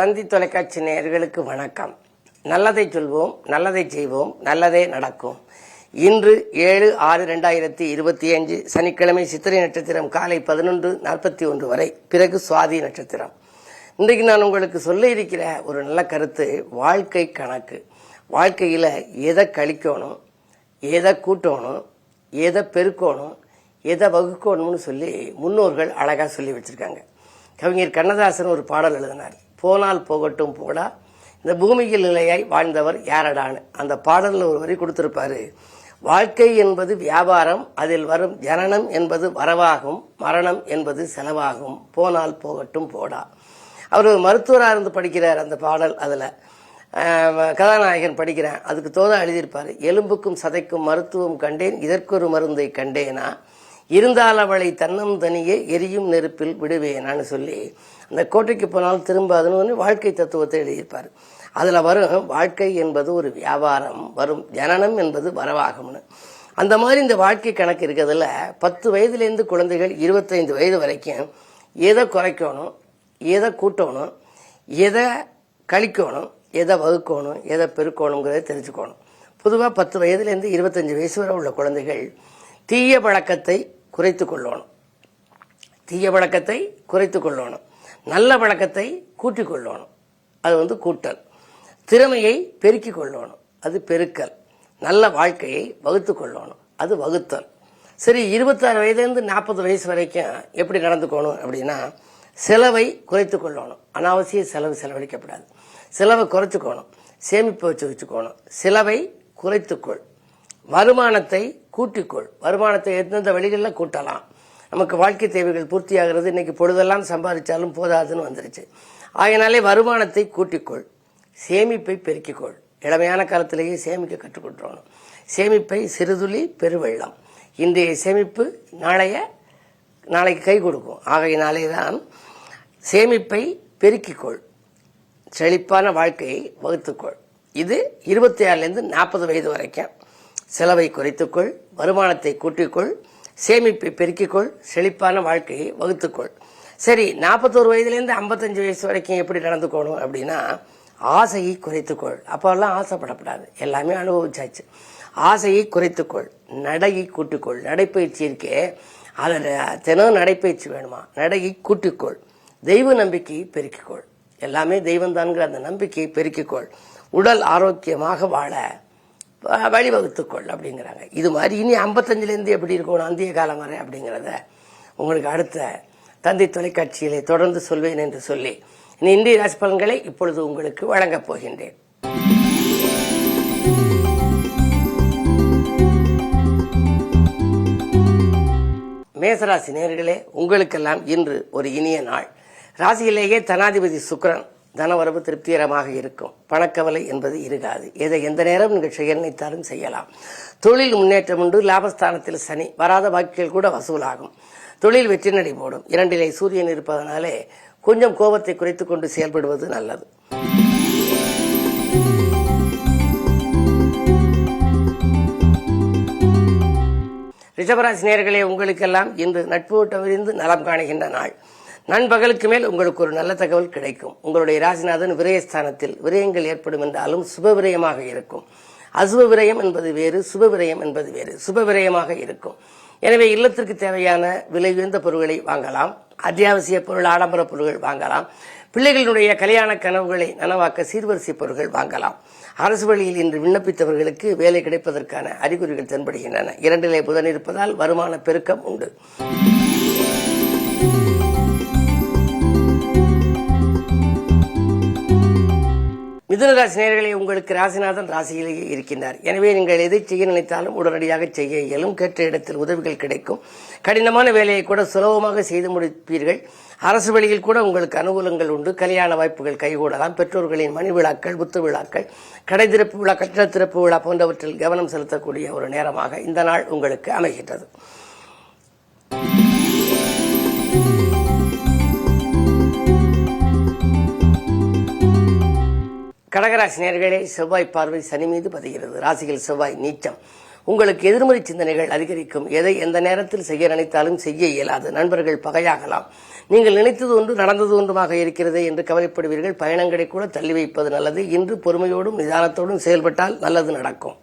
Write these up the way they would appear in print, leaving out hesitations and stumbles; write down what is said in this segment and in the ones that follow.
தந்தி தொலைக்காட்சி நேயர்களுக்கு வணக்கம். நல்லதை சொல்வோம், நல்லதை செய்வோம், நல்லதே நடக்கும். இன்று 7/6/2025 சனிக்கிழமை சித்திரை நட்சத்திரம் காலை 11:41 வரை, பிறகு சுவாதி நட்சத்திரம். இன்றைக்கு நான் உங்களுக்கு சொல்ல இருக்கிற ஒரு நல்ல கருத்து வாழ்க்கை கணக்கு. வாழ்க்கையில் எதை கழிக்கணும், எதை கூட்டணும், எதை பெருக்கணும், எதை வகுக்கணும்னு சொல்லி முன்னோர்கள் அழகாக சொல்லி வச்சுருக்காங்க. கவிஞர் கண்ணதாசன் ஒரு பாடல் எழுதினார், போனால் போகட்டும் போடா இந்த பூமியில் நிலையாய் வாழ்ந்தவர் யாரடான்னு. அந்த பாடலில் ஒரு வரி கொடுத்திருப்பாரு, வாழ்க்கை என்பது வியாபாரம், அதில் வரும் ஜனனம் என்பது வரவாகும், மரணம் என்பது செலவாகும், போனால் போகட்டும் போடா. அவர் ஒரு மருத்துவராக இருந்து படிக்கிறார். அந்த பாடல் அதில் கதாநாயகன் படிக்கிறேன், அதுக்கு தோதா எழுதியிருப்பார், எலும்புக்கும் சதைக்கும் மருத்துவம் கண்டேன், இதற்கொரு மருந்தை கண்டேனா, இருந்தால் அவளை தன்னம் தனியே எரியும் நெருப்பில் விடுவேனான்னு சொல்லி அந்த கோட்டைக்கு போனால் திரும்ப அதுன்னு வாழ்க்கை தத்துவத்தை எழுதியிருப்பார். அதில் வரும் வாழ்க்கை என்பது ஒரு வியாபாரம், வரும் ஜனனம் என்பது வரவாகும்னு. அந்த மாதிரி இந்த வாழ்க்கை கணக்கு இருக்கிறதுல 10 வயதுலேருந்து குழந்தைகள் 25 வயது வரைக்கும் எதை குறைக்கணும், எதை கூட்டணும், எதை கழிக்கணும், எதை வகுக்கணும், எதை பெருக்கணுங்கிறத தெரிஞ்சுக்கணும். பொதுவாக 10 வயதுலேருந்து 25 வயசு வரை உள்ள குழந்தைகள் தீய பழக்கத்தை குறைத்து கொள்ளணும், தீய பழக்கத்தை குறைத்து கொள்ளணும், நல்ல பழக்கத்தை கூட்டிக் கொள்ளணும், அது கூட்டல், திறமையை பெருக்கிக் கொள்ளணும், அது பெருக்கல், நல்ல வாழ்க்கையை வகுத்து கொள்ளணும், அது வகுத்தல். சரி, 26 வயதுலேருந்து 40 வயசு வரைக்கும் எப்படி நடந்துக்கணும் அப்படின்னா, செலவை குறைத்து கொள்ளணும், அனாவசிய செலவு செலவழிக்கப்படாது, செலவை குறைச்சிக்கணும், சேமிப்பு வச்சுக்கணும், செலவை குறைத்துக்கொள், வருமானத்தை கூட்டிக்கொள், வருமானத்தை எந்தெந்த வழிகளில் கூட்டலாம். நமக்கு வாழ்க்கை தேவைகள் பூர்த்தியாகிறது, இன்னைக்கு பொழுதெல்லாம் சம்பாதிச்சாலும் போதாதுன்னு வந்துருச்சு. ஆகையினாலே வருமானத்தை கூட்டிக்கொள், சேமிப்பை பெருக்கிக்கொள். இளமையான காலத்திலேயே சேமிக்க கற்றுக்கொள்ளணும். சேமிப்பை சிறுதுளி பெருவெள்ளம். இன்றைய சேமிப்பு நாளைக்கு கை கொடுக்கும். ஆகையினாலே தான் சேமிப்பை பெருக்கிக்கொள், செழிப்பான வாழ்க்கையை வகுத்துக்கொள். இது 26லேருந்து 40 வயது வரைக்கும். செலவை குறைத்துக்கொள், வருமானத்தை கூட்டிக்கொள், சேமிப்பை பெருக்கிக்கொள், செழிப்பான வாழ்க்கையை வகுத்துக்கொள். சரி, 41 வயதுலேருந்து 55 வயசு வரைக்கும் எப்படி நடந்துக்கணும் அப்படின்னா, ஆசையை குறைத்துக்கொள். அப்போல்லாம் ஆசைப்படப்படாது, எல்லாமே அனுபவிச்சாச்சு. ஆசையை குறைத்துக்கொள், நடையை கூட்டிக்கொள். நடைப்பயிற்சி இருக்கே, அதில் தினம் நடைப்பயிற்சி வேணுமா, நடையை கூட்டிக்கொள். தெய்வ நம்பிக்கையை பெருக்கிக்கொள், எல்லாமே தெய்வம்தான்கிற அந்த நம்பிக்கையை பெருக்கிக்கொள். உடல் ஆரோக்கியமாக வாழ வழிவகுத்துக்கொள் அப்படிங்கிறாங்க. இது மாதிரி இனி 55லேருந்து எப்படி இருக்கணும் அந்திய காலம் வரை அப்படிங்கிறத உங்களுக்கு அடுத்த தந்தி தொலைக்காட்சியிலே தொடர்ந்து சொல்வேன் என்று சொல்லி இன்றைய ராசி பலன்களை இப்பொழுது உங்களுக்கு வழங்கப் போகின்றேன். மேசராசி நேயர்களே, உங்களுக்கெல்லாம் இன்று ஒரு இனிய நாள். ராசியிலேயே தனாதிபதி சுக்கிரன், தனவரவு திருப்திகரமாக இருக்கும், பணக்கவலை என்பது இருக்காது. எதை எந்த நேரம் நீங்கள் செய்ய நினைத்தாலும் செய்யலாம். தொழில் முன்னேற்றம் உண்டு, லாபஸ்தானத்தில் சனி, வராத பாக்கிகள் கூட வசூலாகும், தொழில் வெற்றி நடை போடும். 2லே சூரியன் இருப்பதனாலே கொஞ்சம் கோபத்தை குறைத்துக் கொண்டு செயல்படுவது நல்லது. ரிஷபராசி நேயர்களே, உங்களுக்கெல்லாம் இன்று நட்பு விரிந்து நலம் காணுகின்ற நாள். நண்பகலுக்கு மேல் உங்களுக்கு ஒரு நல்ல தகவல் கிடைக்கும். உங்களுடைய ராசிநாதன் விரயஸ்தானத்தில், விரயங்கள் ஏற்படும் என்றாலும் சுப விரயமாக இருக்கும். அசுப விரயம் என்பது வேறு, சுப விரயம் என்பது வேறு. சுப விரயமாக இருக்கும். எனவே இல்லத்திற்கு தேவையான விலை உயர்ந்த பொருட்களை வாங்கலாம், அத்தியாவசிய பொருள், ஆடம்பர பொருட்கள் வாங்கலாம். பிள்ளைகளுடைய கல்யாண கனவுகளை நனவாக்க சீர்வரிசை பொருட்கள் வாங்கலாம். அரசு வழியில் இன்று விண்ணப்பித்தவர்களுக்கு வேலை கிடைப்பதற்கான அறிகுறிகள் தென்படுகின்றன. 2லே புதன் இருப்பதால் வருமான பெருக்கம் உண்டு. மிதுனராசி நேயர்களே, உங்களுக்கு ராசிநாதன் ராசியிலேயே இருக்கின்றார். எனவே நீங்கள் எதை செய்ய நினைத்தாலும் உடனடியாக செய்ய இயலும். கேட்ட இடத்தில் உதவிகள் கிடைக்கும். கடினமான வேலையை கூட சுலபமாக செய்து முடிப்பீர்கள். அரசு வழியில் கூட உங்களுக்கு அனுகூலங்கள் உண்டு. கல்யாண வாய்ப்புகள் கைகூடலாம். பெற்றோர்களின் மணி விழாக்கள், புத்து விழாக்கள், கடை திறப்பு விழா, கட்டிட திறப்பு விழா போன்றவற்றில் கவனம் செலுத்தக்கூடிய ஒரு நேரமாக இந்த நாள் உங்களுக்கு அமைகின்றது. கடகராசி நேயர்களே, செவ்வாய் பார்வை சனி மீது பதிகிறது. ராசியில் செவ்வாய் நீச்சம். உங்களுக்கு எதிர்மறை சிந்தனைகள் அதிகரிக்கும். எதை எந்த நேரத்தில் செய்ய நினைத்தாலும் செய்ய இயலாது. நண்பர்கள் பகையாகலாம். நீங்கள் நினைத்தது ஒன்று நடந்தது ஒன்றுமாக இருக்கிறது என்று கவலைப்படுவீர்கள். பயணங்களை கூட தள்ளி வைப்பது நல்லது. இன்று பொறுமையோடும் நிதானத்தோடும் செயல்பட்டால் நல்லது நடக்கும்.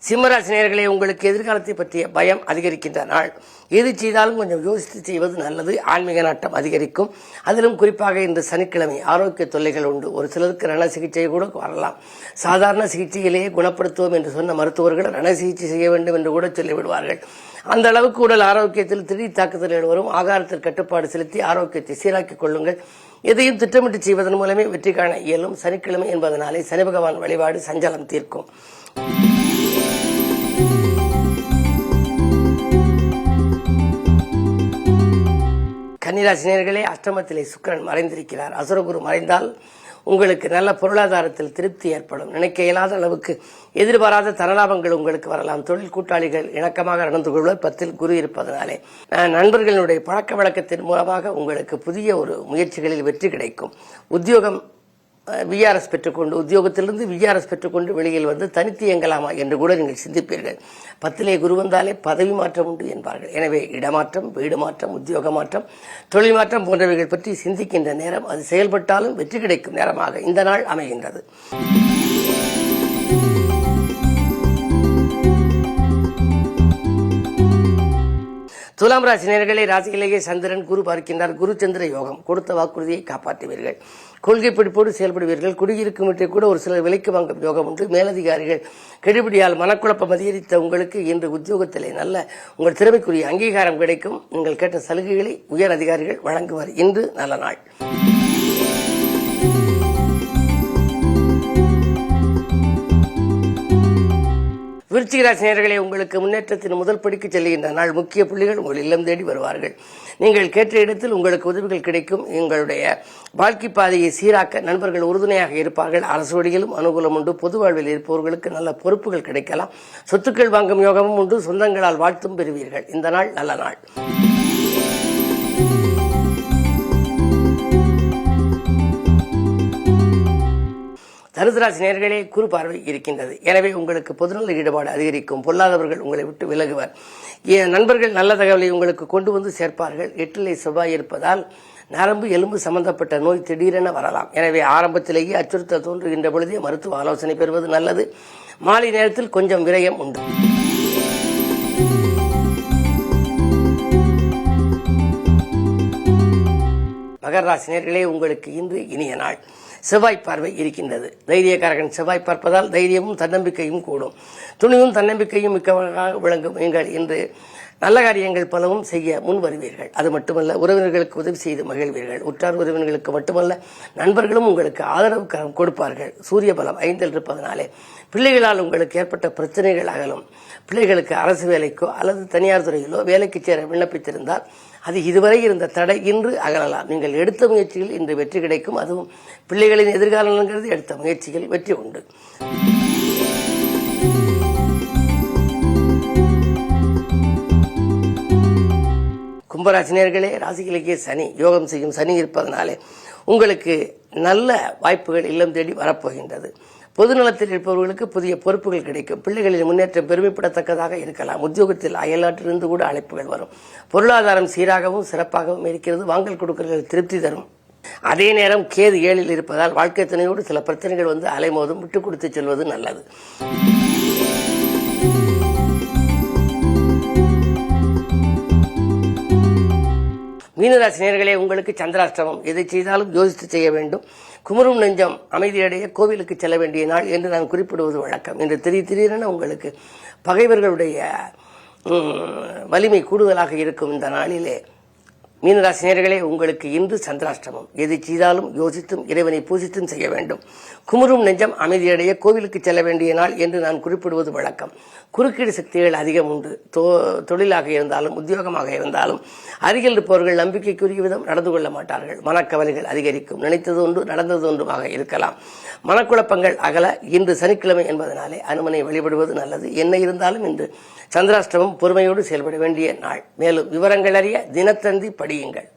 சிம்மராசி நேயர்களே, உங்களுக்கு எதிர்காலத்தை பற்றிய பயம் அதிகரிக்கின்ற நாள். எது செய்தாலும் கொஞ்சம் யோசித்து செய்வது நல்லது. ஆன்மீக நாட்டம் அதிகரிக்கும். அதிலும் குறிப்பாக இன்று சனிக்கிழமை ஆரோக்கிய தொல்லைகள் உண்டு. ஒரு சிலருக்கு ரண சிகிச்சை கூட வரலாம். சாதாரண சிகிச்சையிலேயே குணப்படுத்துவோம் என்று சொன்ன மருத்துவர்கள் ரண சிகிச்சை செய்ய வேண்டும் என்று கூட சொல்லிவிடுவார்கள். அந்த அளவுக்கு உடல் ஆரோக்கியத்தில் திடீர் தாக்குதல்கள் வரும். ஆகாரத்தில் கட்டுப்பாடு செலுத்தி ஆரோக்கியத்தை சீராக்கிக் கொள்ளுங்கள். எதையும் திட்டமிட்டு செய்வதன் மூலமே வெற்றி காண இயலும். சனிக்கிழமை என்பதனாலே சனி பகவான் வழிபாடு சஞ்சலம் தீர்க்கும். கன்னிராசி நேயர்களே, அஷ்டமத்திலே சுக்கிரன் மறைந்திருக்கிறார். அசுரகுரு மறைந்தால் உங்களுக்கு நல்ல பொருளாதாரத்தில் திருப்தி ஏற்படும். நினைக்க இயலாத அளவுக்கு எதிர்பாராத தனலாபங்கள் உங்களுக்கு வரலாம். தொழில் கூட்டாளிகள் இணக்கமாக நடந்து கொள்வர். 10ல் குரு இருப்பதனாலே நண்பர்களுடைய பழக்க வழக்கத்தின் மூலமாக உங்களுக்கு புதிய ஒரு முயற்சிகளில் வெற்றி கிடைக்கும். உத்தியோகம் விஆர்எஸ் பெற்றுக்கொண்டு உத்தியோகத்திலிருந்து விஆர்எஸ் பெற்றுக்கொண்டு வெளியில் வந்து தனித்து இயங்கலாமா என்று கூட நீங்கள் சிந்திப்பீர்கள். 10லே குரு வந்தாலே பதவி மாற்றம் உண்டு என்பார்கள். எனவே இடமாற்றம், வீடு மாற்றம், உத்தியோக மாற்றம், தொழில் மாற்றம் போன்றவைகள் பற்றி சிந்திக்கின்ற நேரம். அது செயல்பட்டாலும் வெற்றி கிடைக்கும் நேரமாக இந்த நாள் அமைகின்றது. துலாம் ராசி நேயர்களே, ராசியிலேயே சந்திரன் குரு பார்க்கின்றார். குரு சந்திர யோகம். கொடுத்த வாக்குறுதியை காப்பாற்றுவீர்கள். கொள்கை பிடிப்போடு செயல்படுவீர்கள். குடியிருக்கும் வீட்டை கூட ஒரு சிலர் விலைக்கு வாங்கும் யோகம் உண்டு. மேலதிகாரிகள் கெடுபிடியால் மனக்குழப்பம் அதிகரித்த உங்களுக்கு இன்று உத்தியோகத்திலே நல்ல உங்கள் திறமைக்குரிய அங்கீகாரம் கிடைக்கும். நீங்கள் கேட்ட சலுகைகளை உயர் அதிகாரிகள் வழங்குவார். இன்று நல்ல நாள். விருச்சிக ராசி நேயர்களே, உங்களுக்கு முன்னேற்றத்தின் முதல் படிக்கு செல்கின்ற நாள். முக்கிய புள்ளிகள் உங்கள் இல்லம் தேடி வருவார்கள். நீங்கள் கேட்ட இடத்தில் உங்களுக்கு உதவிகள் கிடைக்கும். எங்களுடைய வாழ்க்கை பாதையை சீராக்க நண்பர்கள் உறுதுணையாக இருப்பார்கள். அரசு வழியிலும் அனுகூலம் உண்டு. பொது வாழ்வில் இருப்பவர்களுக்கு நல்ல பொறுப்புகள் கிடைக்கலாம். சொத்துக்கள் வாங்கும் யோகமும் உண்டு. சொந்தங்களால் வாழ்த்தும் பெறுவீர்கள். இந்த நாள் நல்ல நாள். தனுசு ராசி நேயர்களே, குரு பார்வை இருக்கின்றது. எனவே உங்களுக்கு பொதுநல ஈடுபாடு அதிகரிக்கும். பொல்லாதவர்கள் உங்களை விட்டு விலகுவர். நண்பர்கள் நல்ல தகவலை உங்களுக்கு கொண்டு வந்து சேர்ப்பார்கள். 8லே செவ்வாய் இருப்பதால் நரம்பு எலும்பு சம்பந்தப்பட்ட நோய் திடீரென வரலாம். எனவே ஆரம்பத்திலேயே அச்சுறுத்தல் தோன்றுகின்ற பொழுதே மருத்துவ ஆலோசனை பெறுவது நல்லது. மாலை நேரத்தில் கொஞ்சம் விரயம் உண்டு. மகர ராசி நேயர்களே, உங்களுக்கு இன்று இனிய நாள். செவ்வாய் பார்வை இருக்கின்றது. தைரியக்காரகன் செவ்வாய் பார்ப்பதால் தைரியமும் தன்னம்பிக்கையும் கூடும். துணிவும் தன்னம்பிக்கையும் மிக்கவர்களாக விளங்கும். நீங்கள் இன்று நல்ல காரியங்கள் பலவும் செய்ய முன் வருவீர்கள். அது மட்டுமல்ல, உறவினர்களுக்கு உதவி செய்து மகிழ்வீர்கள். உற்றார் உறவினர்களுக்கு மட்டுமல்ல, நண்பர்களும் உங்களுக்கு ஆதரவு கரம் கொடுப்பார்கள். சூரிய பலம் 5ல் இருப்பதனாலே பிள்ளைகளால் உங்களுக்கு ஏற்பட்ட பிரச்சனைகள் அகலும். பிள்ளைகளுக்கு அரசு வேலைக்கோ அல்லது தனியார் துறையிலோ வேலைக்கு சேர விண்ணப்பித்திருந்தால் அது இதுவரை இருந்த தடை இன்று அகலலாம். நீங்கள் எடுத்த முயற்சியில் இன்று வெற்றி கிடைக்கும். அதுவும் பிள்ளைகளின் எதிர்காலங்கிறது எடுத்த முயற்சியில் வெற்றி உண்டு. கும்பராசி நேயர்களே, ராசிகளுக்கே சனி யோகம் செய்யும். சனி இருப்பதனாலே உங்களுக்கு நல்ல வாய்ப்புகள் இல்லம் தேடி வரப்போகின்றது. பொதுநலத்தில் இருப்பவர்களுக்கு புதிய பொறுப்புகள் கிடைக்கும். பிள்ளைகளின் முன்னேற்றம் பெருமைப்படத்தக்கதாக இருக்கலாம். உத்தியோகத்தில் அயல்நாட்டிலிருந்து கூட அழைப்புகள் வரும். பொருளாதாரம் சீராகவும் சிறப்பாகவும் இருக்கிறது. வாங்கல் கொடுக்கல்கள் திருப்தி தரும். அதே நேரம் கேது 7ல் இருப்பதால் வாழ்க்கை துணையோடு சில பிரச்சனைகள் வந்து அலைமோதும். விட்டுக் கொடுத்து செல்வது நல்லது. மீனராசி நேயர்களே, உங்களுக்கு சந்திராஷ்டமம். எதை செய்தாலும் யோசித்து செய்ய வேண்டும். குமரும் நெஞ்சம் அமைதியடைய கோவிலுக்கு செல்ல வேண்டிய நாள் என்று நான் குறிப்பிடுவது வழக்கம். இன்று திடீரென உங்களுக்கு பகைவர்களுடைய வலிமை கூடுதலாக இருக்கும். இந்த நாளிலே மீனராசி நேயர்களே, உங்களுக்கு இன்று சந்திராஷ்டமம். எதை செய்தாலும் யோசித்தும் இறைவனை பூஜித்தும் செய்ய வேண்டும். குமுறும் நெஞ்சம் அமைதியடைய கோவிலுக்கு செல்ல வேண்டிய நாள் என்று நான் குறிப்பிடுவது வழக்கம். குறுக்கீடு சக்திகள் அதிகம் உண்டு. தொழிலாக இருந்தாலும் உத்தியோகமாக இருந்தாலும் அருகில் இருப்பவர்கள் நம்பிக்கைக்குரிய விதம் நடந்து கொள்ள மாட்டார்கள். மனக்கவலைகள் அதிகரிக்கும். நினைத்தது ஒன்று நடந்தது ஒன்றுமாக இருக்கலாம். மனக்குழப்பங்கள் அகல. இன்று சனிக்கிழமை என்பதனாலே அனுமனை வழிபடுவது நல்லது. என்ன இருந்தாலும் இன்று சந்திராஷ்டமம். பொறுமையோடு செயல்பட வேண்டிய நாள். மேலும் விவரங்கள் அறிய தினத்தந்தி படியுங்கள்.